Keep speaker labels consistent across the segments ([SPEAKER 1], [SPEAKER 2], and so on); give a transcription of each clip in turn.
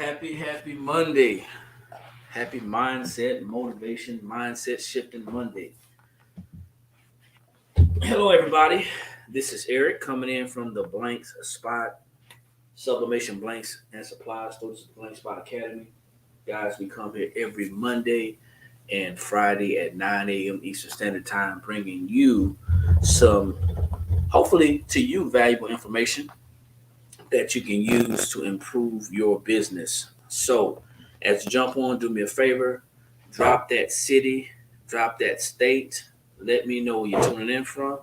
[SPEAKER 1] Happy Monday. Happy mindset, motivation, mindset shifting Monday. Hello, everybody. This is Eric coming in from the Blanks Spot, Sublimation Blanks and Supply Stores, Blank Spot Academy. Guys, we come here every Monday and Friday at 9 a.m. Eastern Standard Time, bringing you some, hopefully, to you, valuable information that you can use to improve your business. So, as you jump on, do me a favor, drop that city, drop that state, let me know where you're tuning in from.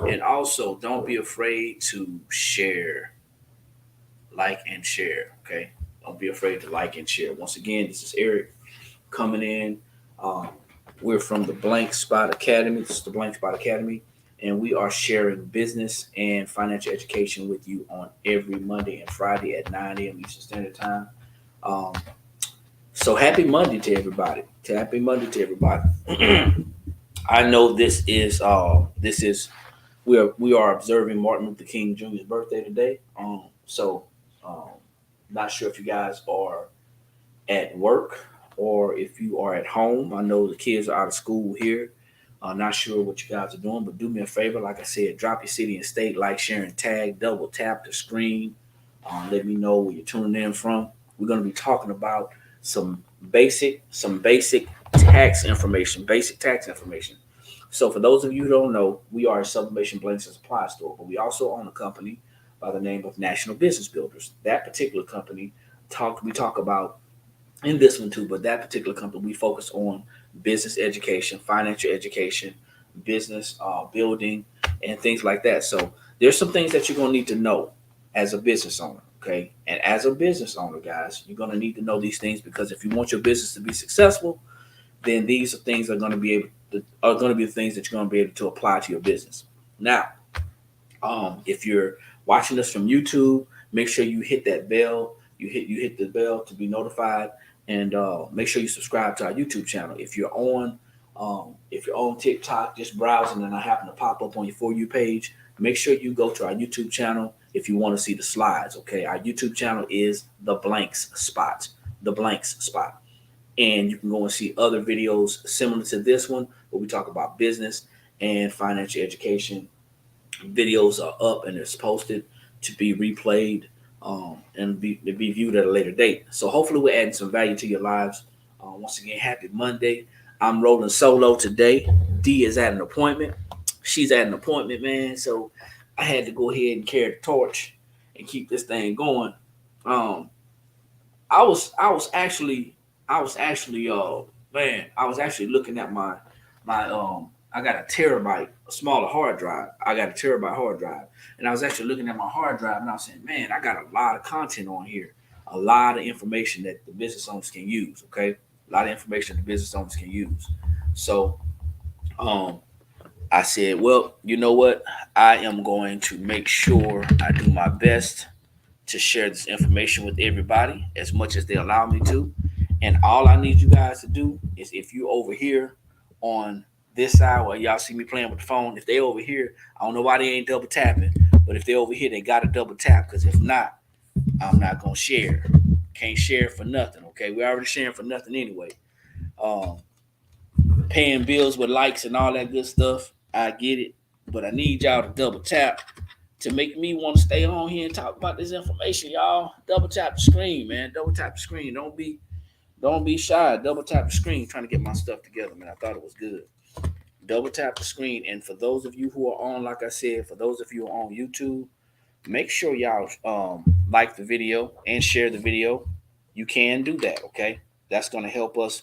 [SPEAKER 1] And also, don't be afraid to share, like, and share. Okay? Don't be afraid to like and share. Once again, this is Eric coming in. Um, we're from the Blank Spot Academy. This is the Blank Spot Academy. And we are sharing business and financial education with you on every Monday and Friday at 9 a.m. Eastern Standard Time. Um, so happy Monday to everybody. Happy Monday to everybody. I know this is we are observing Martin Luther King Jr.'s birthday today. So um, not sure if you guys are at work or if you are at home. I know the kids are out of school here. Not sure what you guys are doing, but do me a favor. Like I said, drop your city and state, like, share, and tag. Double tap the screen. Let me know where you're tuning in from. We're going to be talking about some basic tax information. Basic tax information. So for those of you who don't know, we are a sublimation blanks and supply store, but we also own a company by the name of National Business Builders. That particular company we talk about in this one too, but that particular company we focus on business education, financial education, business building, and things like that. So there's some things that you're gonna need to know as a business owner. Okay, and as a business owner, guys, you're gonna need to know these things because if you want your business to be successful, then these are things that are going to be the things that you're going to be able to apply to your business. Now, if you're watching us from YouTube, make sure you hit that bell. You hit the bell to be notified, and make sure you subscribe to our YouTube channel. If you're on TikTok, just browsing and I happen to pop up on your For You page, make sure you go to our YouTube channel if you want to see the slides. Okay, our YouTube channel is the Blanks Spot. The Blanks Spot. And you can go and see other videos similar to this one where we talk about business and financial education. Videos are up and it's posted to be replayed to be viewed at a later date. So hopefully we're adding some value to your lives. Once again, happy Monday. I'm rolling solo today. D is at an appointment. She's at an appointment, man. So I had to go ahead and carry the torch and keep this thing going. Um, I was actually looking at my I got a terabyte, a smaller hard drive. I got a terabyte hard drive. And I was actually looking at my hard drive and I was saying, man, I got a lot of content on here. A lot of information that the business owners can use. Okay. A lot of information the business owners can use. So um I said, well, you know what? I am going to make sure I do my best to share this information with everybody as much as they allow me to. And all I need you guys to do is if you over here on this side where y'all see me playing with the phone, if they over here, I don't know why they ain't double tapping, but if they over here, they gotta double tap because if not, I'm not gonna share. Can't share for nothing. Okay, we're already sharing for nothing anyway. Um, Paying bills with likes and all that good stuff, I get it, but I need y'all to double tap to make me want to stay on here and talk about this information, y'all. Double tap the screen, man. Double tap the screen. Don't be shy. Double tap the screen. Trying to get my stuff together, man. I thought it was good. Double tap the screen. And for those of you who are on, like I said, for those of you who are on YouTube, make sure y'all like the video and share the video. You can do that, okay? That's gonna help us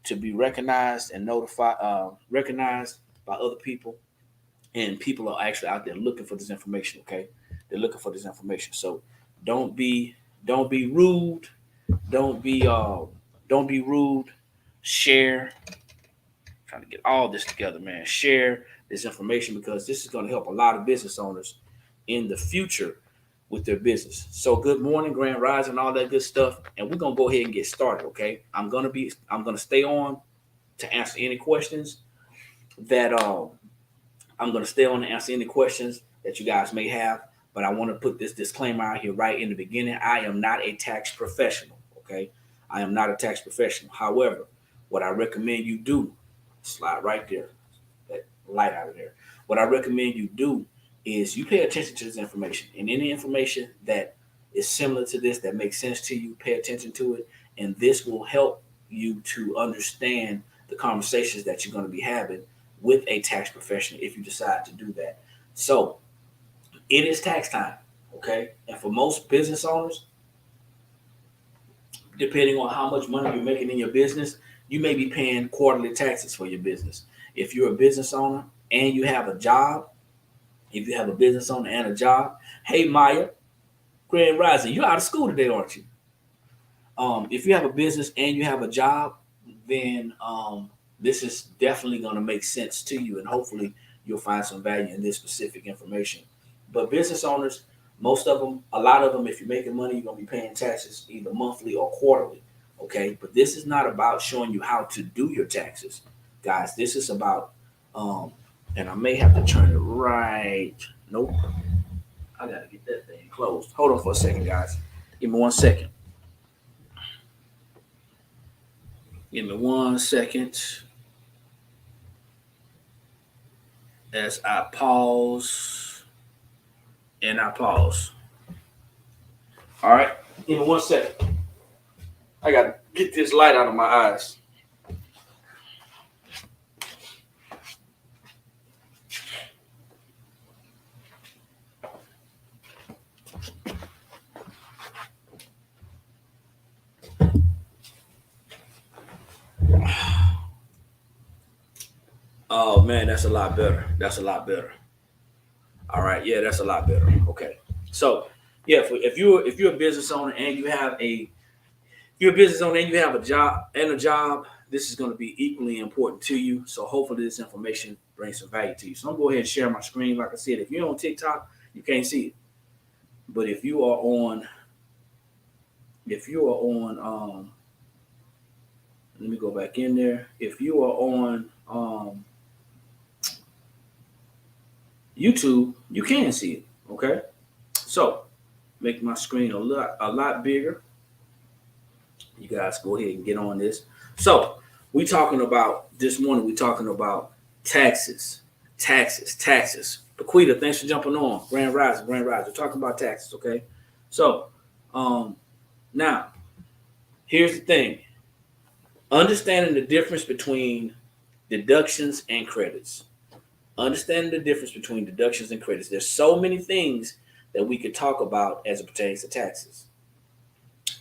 [SPEAKER 1] to be recognized and recognized by other people, and people are actually out there looking for this information. Okay, they're looking for this information. So don't be don't be rude. Don't be uh don't be rude. Share. Trying to get all this together, man. Share this information because this is going to help a lot of business owners in the future with their business. So good morning, Grand Rise, and all that good stuff. And we're gonna go ahead and get started. Okay, I'm gonna stay on to answer any questions that I'm going to stay on and answer any questions that you guys may have, but I want to put this disclaimer out here right in the beginning. I am not a tax professional. Okay, I am not a tax professional. However, what I recommend you do, slide right there, that light out of there. What I recommend you do is you pay attention to this information, and any information that is similar to this that makes sense to you, pay attention to it, and this will help you to understand the conversations that you're going to be having with a tax professional if you decide to do that. So it is tax time, okay? And for most business owners, depending on how much money you're making in your business, you may be paying quarterly taxes for your business. If you're a business owner and you have a job, if you have a business owner and a job, hey Maya, Grand Rising, you're out of school today, aren't you? If you have a business and you have a job, then this is definitely going to make sense to you, and hopefully you'll find some value in this specific information. But business owners, most of them, a lot of them, if you're making money, you're going to be paying taxes either monthly or quarterly. Okay, but this is not about showing you how to do your taxes, guys. This is about, and I may have to turn it right. Nope, I got to get that thing closed. Hold on for a second, guys. Give me 1 second. Give me 1 second as I pause and I pause. All right, give me 1 second. I got to get this light out of my eyes. Oh man, that's a lot better. That's a lot better. All right, yeah, that's a lot better. Okay, so yeah, if you're a business owner and you have a job, this is going to be equally important to you. So hopefully this information brings some value to you. So I'm going to go ahead and share my screen. Like I said, if you're on TikTok, you can't see it, but if you are on, let me go back in there. If you are on YouTube, you can see it. Okay, so make my screen a lot bigger. You guys go ahead and get on this. So we talking about this morning. We talking about taxes. Paquita, thanks for jumping on. Grand Rise. We're talking about taxes. Okay, so now here's the thing. Understanding the difference between deductions and credits. Understanding the difference between deductions and credits. There's so many things that we could talk about as it pertains to taxes.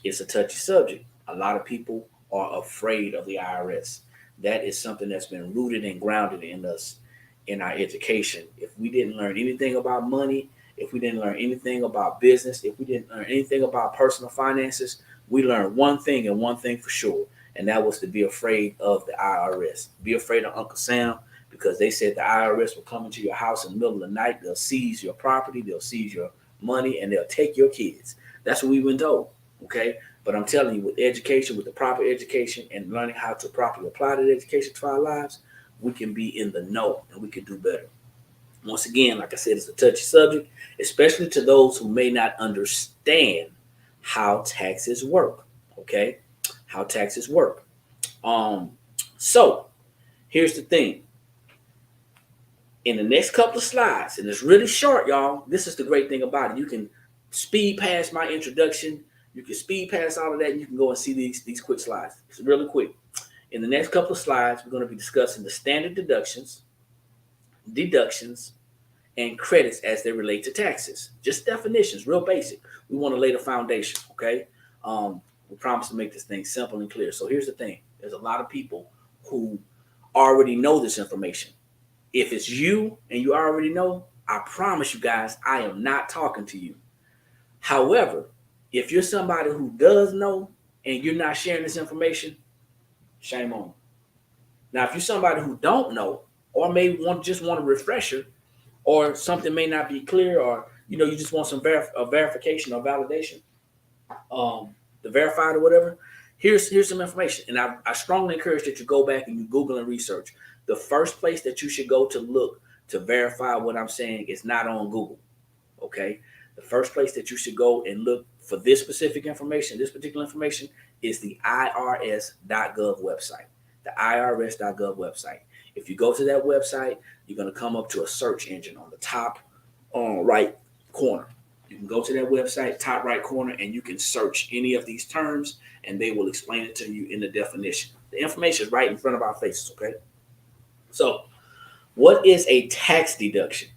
[SPEAKER 1] It's a touchy subject. A lot of people are afraid of the IRS. That is something that's been rooted and grounded in us in our education. If we didn't learn anything about money, if we didn't learn anything about business, if we didn't learn anything about personal finances, we learned one thing and one thing for sure, and that was to be afraid of the IRS. Be afraid of Uncle Sam, because they said the IRS will come into your house in the middle of the night. They'll seize your property, they'll seize your money, and they'll take your kids. That's what we've been told, okay? But I'm telling you, with education, with the proper education and learning how to properly apply that education to our lives, we can be in the know and we can do better. Once again, like I said, it's a touchy subject, especially to those who may not understand how taxes work, okay? How taxes work. So here's the thing. In the next couple of slides, and it's really short, y'all. This is the great thing about it. You can speed past my introduction. You can speed past all of that, and you can go and see these quick slides. It's really quick. In the next couple of slides, we're going to be discussing the standard deductions, and credits as they relate to taxes. Just definitions, real basic. We want to lay the foundation, okay? We promise to make this thing simple and clear. So here's the thing. There's a lot of people who already know this information. If it's you and you already know, I promise you guys, I am not talking to you. However, if you're somebody who does know and you're not sharing this information, shame on you. Now, if you're somebody who don't know or may just want a refresher, or something may not be clear, or you just want some verification or validation, the verified or whatever, here's some information. And I strongly encourage that you go back and you Google and research. The first place that you should go to look to verify what I'm saying is not on Google, okay? the first place that you should go and look for this specific information, this particular information, is the IRS.gov website. The IRS.gov website. If you go to that website, you're going to come up to a search engine on the top right corner. You can go to that website, top right corner, and you can search any of these terms, and they will explain it to you in the definition. The information is right in front of our faces, okay? So, what is a tax deduction?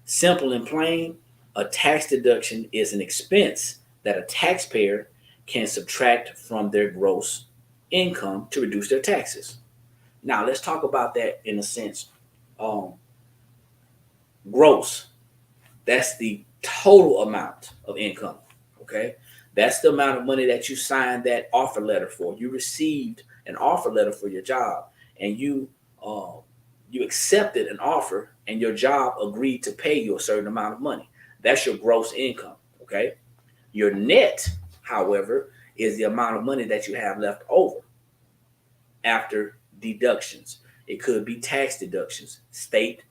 [SPEAKER 1] Simple and plain, a tax deduction is an expense that a taxpayer can subtract from their gross income to reduce their taxes. Now, let's talk about that in a sense. Gross, that's the total amount of income, okay? That's the amount of money that you signed that offer letter for. You received an offer letter for your job, and you accepted an offer, and your job agreed to pay you a certain amount of money. That's your gross income, okay? Your net, however, is the amount of money that you have left over after deductions. It could be tax deductions, state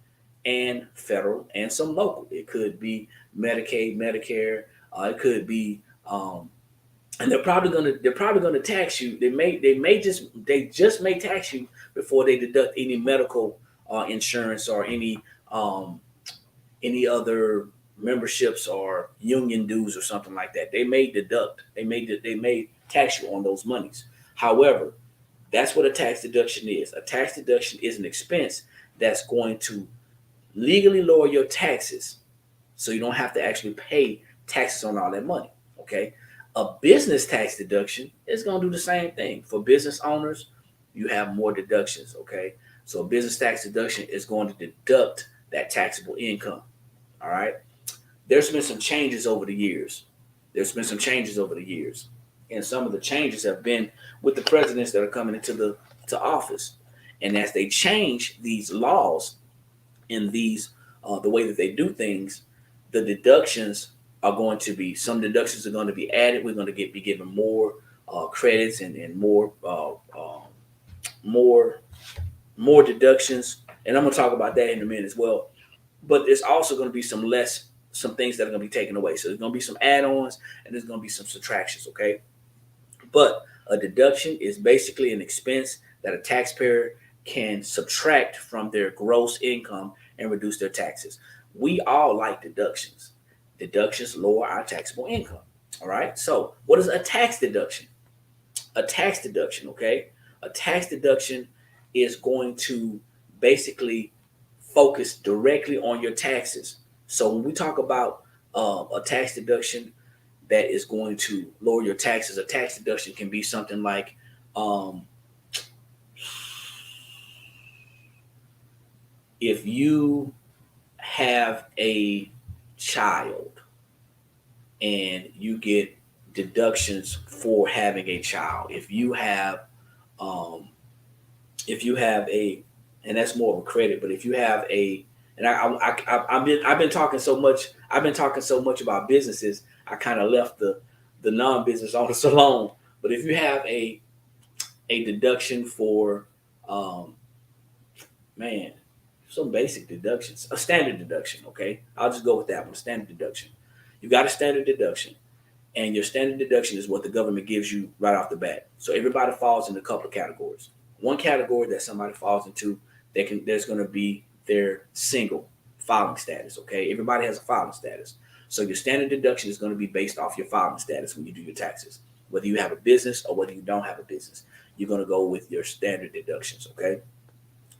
[SPEAKER 1] and federal, and some local. It could be Medicaid, Medicare. It could be, and they're probably gonna tax you. They just may tax you before they deduct any medical insurance or any other memberships or union dues or something like that. They may tax you on those monies. However, that's what a tax deduction is. A tax deduction is an expense that's going to legally lower your taxes, so you don't have to actually pay taxes on all that money, okay? A business tax deduction is going to do the same thing. For business owners, you have more deductions, okay? So a business tax deduction is going to deduct that taxable income, all right? There's been some changes over the years. And some of the changes have been with the presidents that are coming into office. And as they change these laws and these the way that they do things, the deductions are going to be, some deductions are going to be added. We're going to be given more credits and more deductions. And I'm going to talk about that in a minute as well. But there's also going to be some things that are going to be taken away. So there's going to be some add-ons and there's going to be some subtractions, okay? But a deduction is basically an expense that a taxpayer can subtract from their gross income and reduce their taxes. We all like deductions. Deductions lower our taxable income, all right? So what is a tax deduction? A tax deduction, okay? A tax deduction is going to basically focus directly on your taxes. So when we talk about a tax deduction that is going to lower your taxes, a tax deduction can be something like if you have a child and you get deductions for having a child, if you have a, and that's more of a credit, but if you have a, and I've been talking so much about businesses, I kind of left the non-business owners alone. But if you have a deduction for some basic deductions, a standard deduction, okay? I'll just go with that one, standard deduction. You got a standard deduction, and your standard deduction is what the government gives you right off the bat. So everybody falls in a couple of categories. One category that somebody falls into, there's going to be their single filing status, okay? Everybody has a filing status. So your standard deduction is going to be based off your filing status when you do your taxes. Whether you have a business or whether you don't have a business, you're going to go with your standard deductions, okay?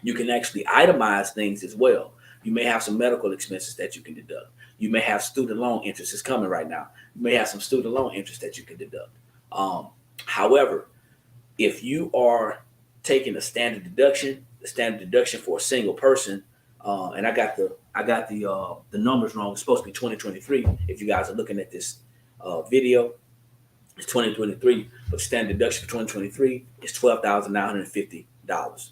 [SPEAKER 1] You can actually itemize things as well. You may have some medical expenses that you can deduct. You may have student loan interest is coming right now. You may have some student loan interest that you can deduct. However, if you are taking the standard deduction for a single person, and I got the numbers wrong. It's supposed to be 2023. If you guys are looking at this video, it's 2023, but standard deduction for 2023 is $12,950.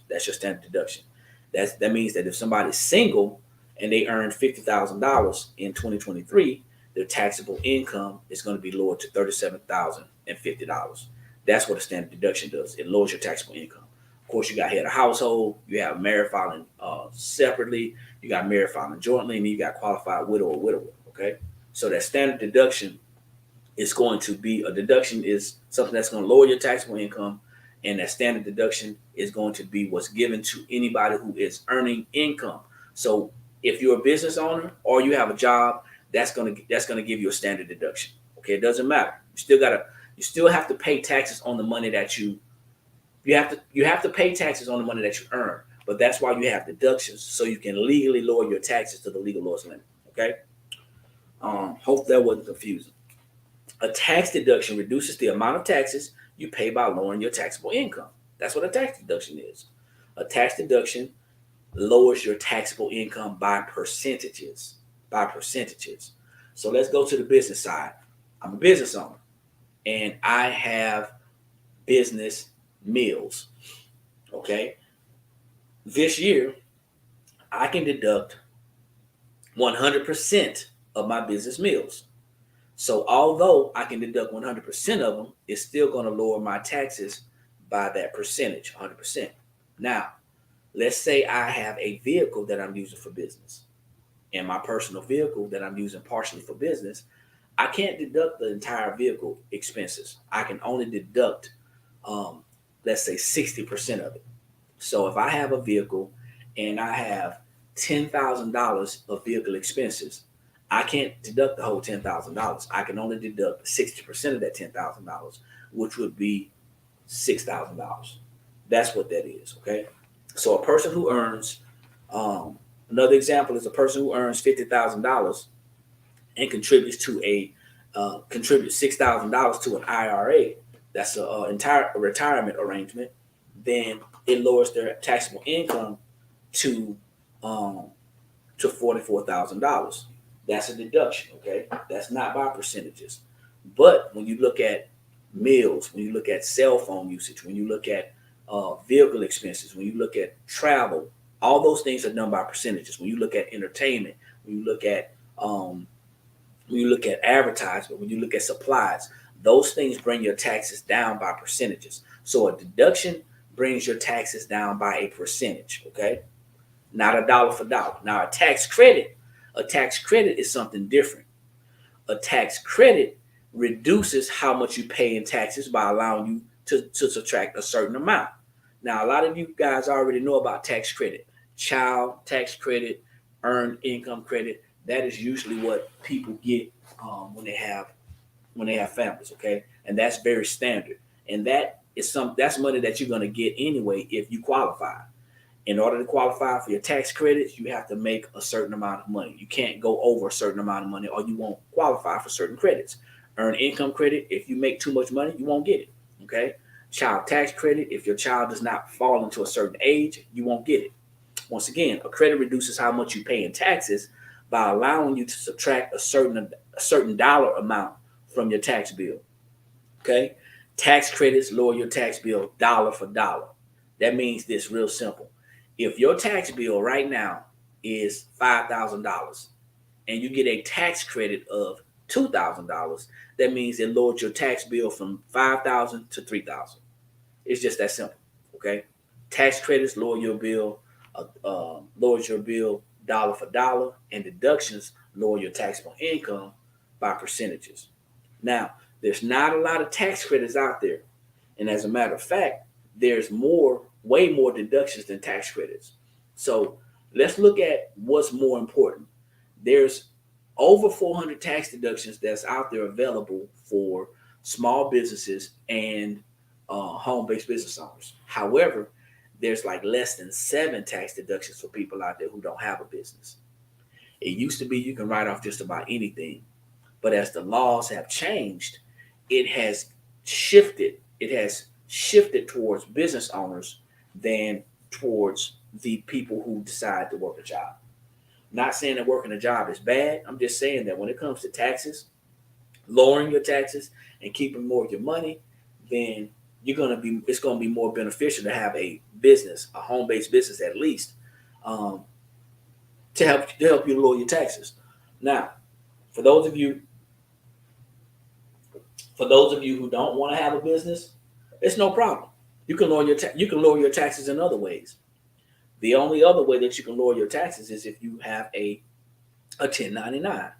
[SPEAKER 1] That's your standard deduction. That means that if somebody's single and they earn $50,000 in 2023, their taxable income is going to be lowered to $37,050. That's what a standard deduction does. It lowers your taxable income. Of course, you got head of household, you have married filing separately, you got married filing jointly, and you got qualified widow or widower, okay? So that standard deduction is going to be a deduction is something that's going to lower your taxable income, and that standard deduction is going to be what's given to anybody who is earning income. So if you're a business owner or you have a job, that's going to give you a standard deduction. Okay, it doesn't matter. You still have to pay taxes on the money that you have to pay taxes on the money that you earn. But that's why you have deductions, so you can legally lower your taxes to the legal lowest limit. Okay. Hope that wasn't confusing. A tax deduction reduces the amount of taxes you pay by lowering your taxable income. That's what a tax deduction is. A tax deduction lowers your taxable income by percentages. By percentages. So let's go to the business side. I'm a business owner, and I have business meals. Okay. This year, I can deduct 100% of my business meals. So although I can deduct 100% of them, it's still going to lower my taxes by that percentage, 100%. Now, let's say I have a vehicle that I'm using for business, and my personal vehicle that I'm using partially for business. I can't deduct the entire vehicle expenses. I can only deduct, let's say, 60% of it. So if I have a vehicle and I have $10,000 of vehicle expenses, I can't deduct the whole $10,000. I can only deduct 60% of that $10,000, which would be $6,000. That's what that is. Okay. So a person who earns, another example is a person who earns $50,000 and contributes $6,000 to an IRA. That's a entire retirement arrangement. Then it lowers their taxable income to $44,000. That's a deduction. Okay, that's not by percentages. But when you look at meals, when you look at cell phone usage, when you look at vehicle expenses, when you look at travel, all those things are done by percentages. When you look at entertainment, when you look at advertisement, when you look at supplies, those things bring your taxes down by percentages. So a deduction brings your taxes down by a percentage. Okay, not a dollar for dollar. Now a tax credit is something different. A tax credit reduces how much you pay in taxes by allowing you to subtract a certain amount. Now, a lot of you guys already know about tax credit. Child tax credit, earned income credit. That is usually what people get when they have families, okay? And that's very standard. And that's money that you're going to get anyway if you qualify. In order to qualify for your tax credits, you have to make a certain amount of money. You can't go over a certain amount of money or you won't qualify for certain credits. Earned income credit, if you make too much money, you won't get it, okay? Child tax credit, if your child does not fall into a certain age, you won't get it. Once again, a credit reduces how much you pay in taxes by allowing you to subtract a certain dollar amount from your tax bill, okay? Tax credits lower your tax bill dollar for dollar. That means this real simple. If your tax bill right now is $5,000 and you get a tax credit of $2,000, that means it lowered your tax bill from $5,000 to $3,000. It's just that simple, okay? Tax credits lowers your bill dollar for dollar, and deductions lower your taxable income by percentages. Now, there's not a lot of tax credits out there, and as a matter of fact, there's way more deductions than tax credits. So let's look at what's more important. There's over 400 tax deductions that's out there available for small businesses and home-based business owners. However, there's like less than 7 tax deductions for people out there who don't have a business. It used to be you can write off just about anything, but as the laws have changed, it has shifted. It has shifted towards business owners than towards the people who decide to work a job. Not saying that working a job is bad. I'm just saying that when it comes to taxes, lowering your taxes and keeping more of your money, then it's gonna be more beneficial to have a business, a home-based business at least, to help you lower your taxes. Now, for those of you who don't want to have a business, it's no problem. You can lower your taxes in other ways. The only other way that you can lower your taxes is if you have a 1099.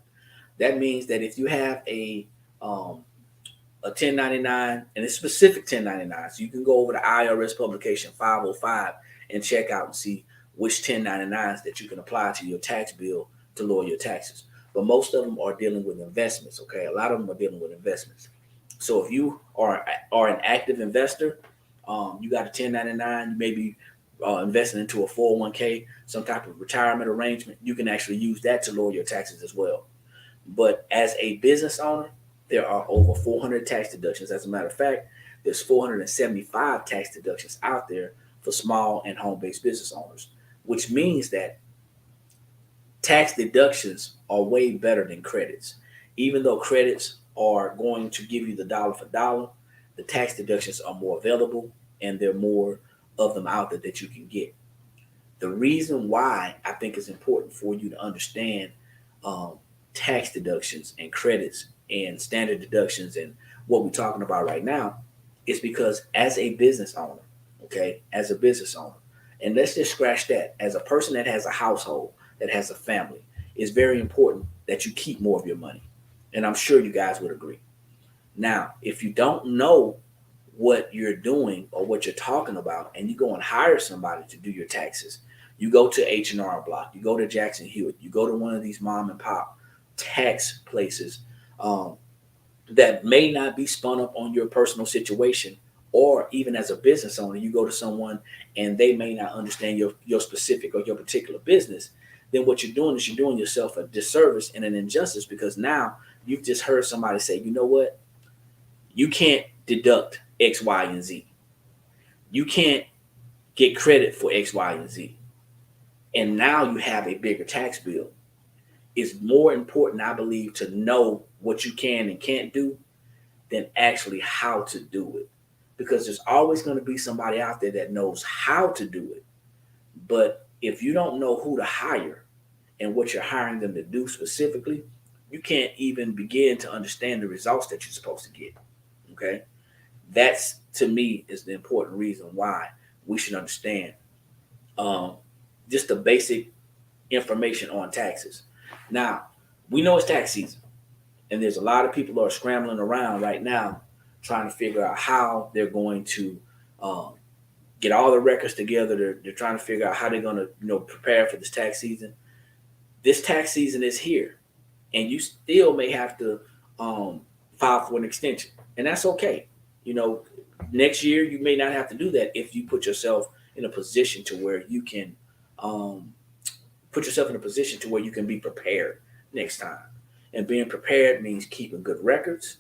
[SPEAKER 1] That means that if you have a 1099, and it's specific 1099, so you can go over to IRS publication 505 and check out and see which 1099s that you can apply to your tax bill to lower your taxes. But most of them are dealing with investments. Okay, a lot of them are dealing with investments. So if you are an active investor, you got a 1099, you may be investing into a 401k, some type of retirement arrangement. You can actually use that to lower your taxes as well. But as a business owner, there are over 400 tax deductions. As a matter of fact, there's 475 tax deductions out there for small and home-based business owners, which means that tax deductions are way better than credits. Even though credits are going to give you the dollar for dollar, the tax deductions are more available and there are more of them out there that you can get. The reason why I think it's important for you to understand tax deductions and credits and standard deductions and what we're talking about right now is because as a business owner, okay, as a business owner, and let's just scratch that, as a person that has a household, that has a family, it's very important that you keep more of your money. And I'm sure you guys would agree. Now, if you don't know what you're doing or what you're talking about, and you go and hire somebody to do your taxes, you go to H&R Block, you go to Jackson Hewitt, you go to one of these mom and pop tax places that may not be spun up on your personal situation, or even as a business owner, you go to someone and they may not understand your specific or your particular business, then what you're doing is you're doing yourself a disservice and an injustice, because now you've just heard somebody say, you know what, you can't deduct X, Y, and Z. You can't get credit for X, Y, and Z. And now you have a bigger tax bill. It's more important, I believe, to know what you can and can't do than actually how to do it. Because there's always going to be somebody out there that knows how to do it. But if you don't know who to hire and what you're hiring them to do specifically, you can't even begin to understand the results that you're supposed to get. Okay? That's, to me, is the important reason why we should understand just the basic information on taxes. Now, we know it's tax season, and there's a lot of people who are scrambling around right now trying to figure out how they're going to get all the records together. They're trying to figure out how they're going to prepare for this tax season. This tax season is here, and you still may have to file for an extension, and that's okay. Next year you may not have to do that if you put yourself in a position to where you can be prepared next time. And being prepared means keeping good records.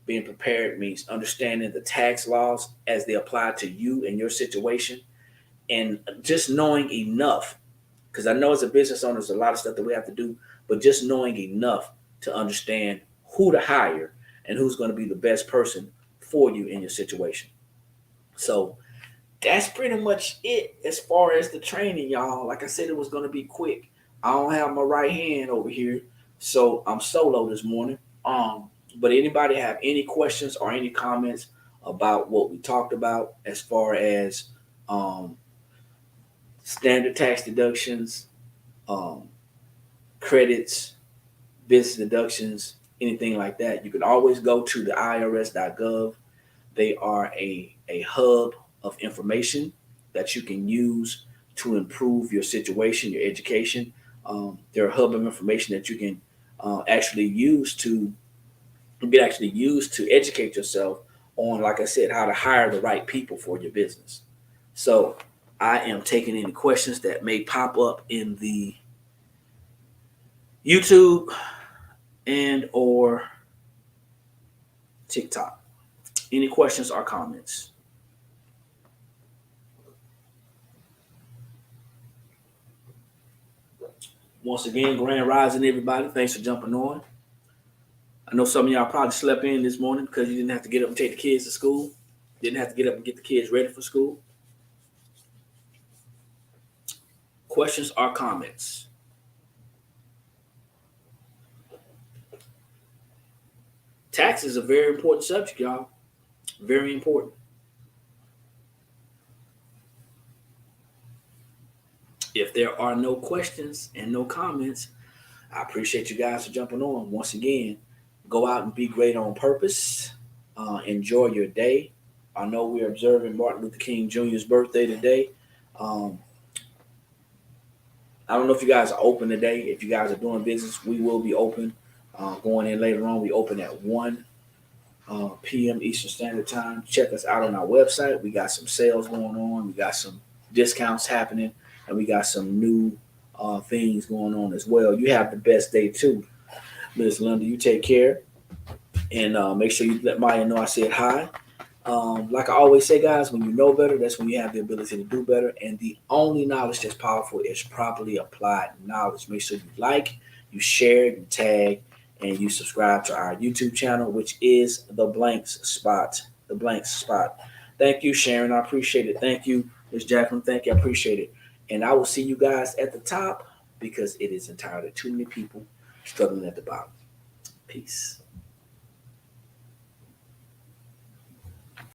[SPEAKER 1] Being prepared means understanding the tax laws as they apply to you and your situation, and just knowing enough. Because I know as a business owner, there's a lot of stuff that we have to do, but just knowing enough to understand who to hire and who's going to be the best person for you in your situation. So that's pretty much it as far as the training, y'all. Like I said, it was going to be quick. I don't have my right hand over here, so I'm solo this morning. But anybody have any questions or any comments about what we talked about as far as standard tax deductions, credits, business deductions, anything like that, you can always go to the irs.gov. They are a hub of information that you can use to improve your situation, your education. They're a hub of information that you can actually use to educate yourself on, like I said, how to hire the right people for your business. So I am taking any questions that may pop up in the YouTube and or TikTok. Any questions or comments? Once again, grand rising, everybody. Thanks for jumping on. I know some of y'all probably slept in this morning because you didn't have to get up and take the kids to school. Didn't have to get up and get the kids ready for school. Questions or comments? Tax is a very important subject, y'all. Very important. If there are no questions and no comments, I appreciate you guys for jumping on. Once again, go out and be great on purpose. Enjoy your day. I know we're observing Martin Luther King Jr.'s birthday today. Um, I don't know if you guys are open today. If you guys are doing business, we will be open. Going in later on, we open at 1 p.m. Eastern Standard Time. Check us out on our website. We got some sales going on. We got some discounts happening, and we got some new things going on as well. You have the best day too, Miss Linda. You take care, and make sure you let Maya know I said hi. Like I always say, guys, when you know better, that's when you have the ability to do better. And the only knowledge that's powerful is properly applied knowledge. Make sure you like, you share, you tag, and you subscribe to our YouTube channel, which is The Blanks Spot. The Blanks Spot. Thank you, Sharon. I appreciate it. Thank you, Ms. Jacqueline. Thank you. I appreciate it. And I will see you guys at the top because it is entirely too many people struggling at the bottom. Peace.